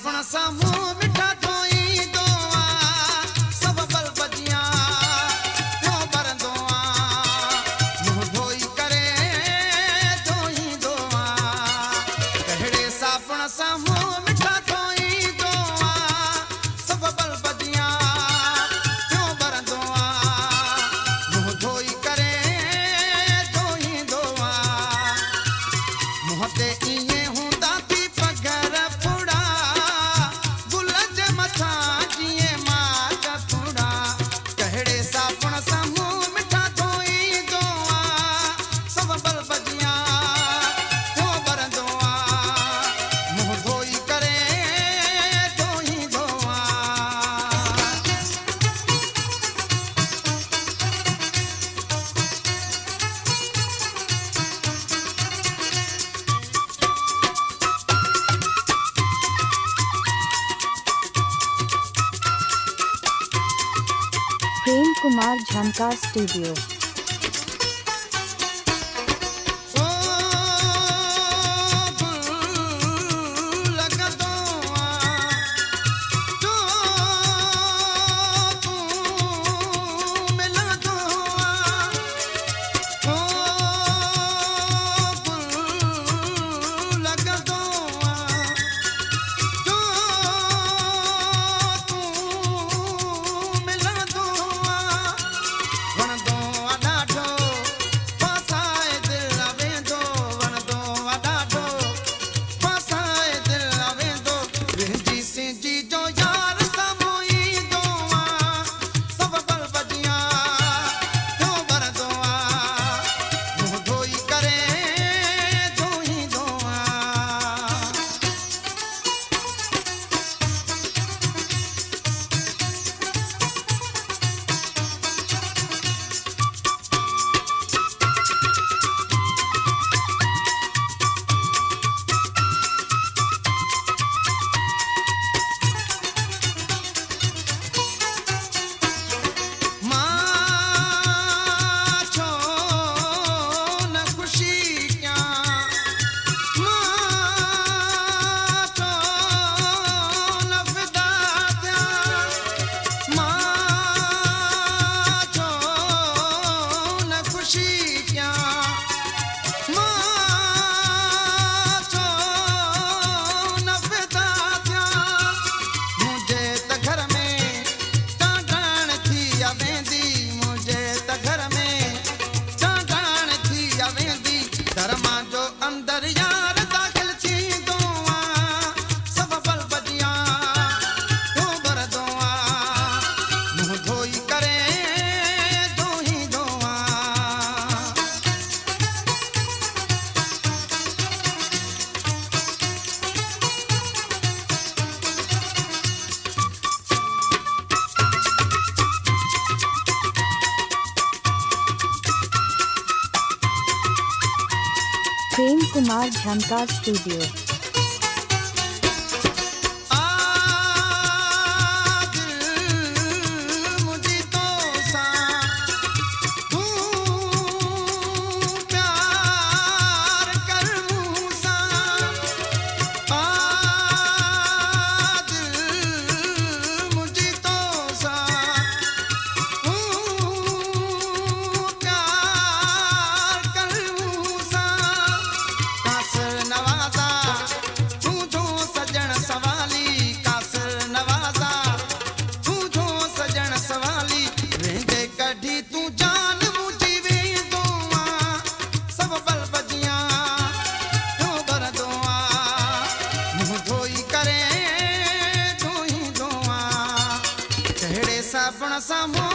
साबुण सां मुंहुं मिठा धोईंदो आं, सब बल बजियां पियो भरंदो आं, मुंहुं धोई करे धोईंदो आं, कहिड़े साबुण सां मुंहुं मिठा धोईंदो आं, सब बल बजियां पियो भरंदो आं, मुंहुं धोई करे धोईंदो आं, मुंहं ते ईअं हूंदा थी पघर फुड़ा, गुल जे मथां जीअं माग फुड़ा, कहिड़े साबुण सां मुंहुं मिठा धोईंदो आं, सब बल बजियां पियो भरंदो आं, मुंहुं धोई करे धोईंदो आं। प्रेम कुमार झनकार स्टूडियो। ओ गुल लॻंदो आं, जो तूं मिलंदो आं, ओ गुल लॻंदो आं, जो तूं मिलंदो आं, वणंदो आ ॾाढो फासाए दिल वेंदो, वणंदो आ ॾाढो फासाए दिल वेंदो, वेंदी सिंधी जो यार साम्हूं ईंदो आं, सब बल बजियां पियो भरंदो आं, मुंहुं धोई करे धोईंदो आं। मां छो न ख़ुशी कयां, मां छो न फिदा थियां, मां छो न ख़ुशी कयां, मां छो न फिदा थियां, मुंहिंजे त घर में चांटाण थी वेंदी, मुंहिंजे त घर में चांटाण थी वेंदी, धर्मां जो अंदर यार दाख़िल थींदो आं, सब बल बजियां पियो भरंदो आं, मुंहुं धोई करे धोईंदो आं। प्रेम कुमार झनकार स्टूडियो। आ दिल मुझी तो सां तूं प्यार कर मूंसां, आ दिल मुझी तो सां तूं प्यार कर मूंसां, कासिर नवाज़ा तुझो सजण सवाली, कासिर नवाज़ा तुझो सजण सवाली, वेंदे कढी तूं जान मुझी वेंदो आं, सब बल बजियां पियो भरंदो आं, मुंहुं धोई करे धोईंदो आं, कहिड़े साबुण सां मुंहुं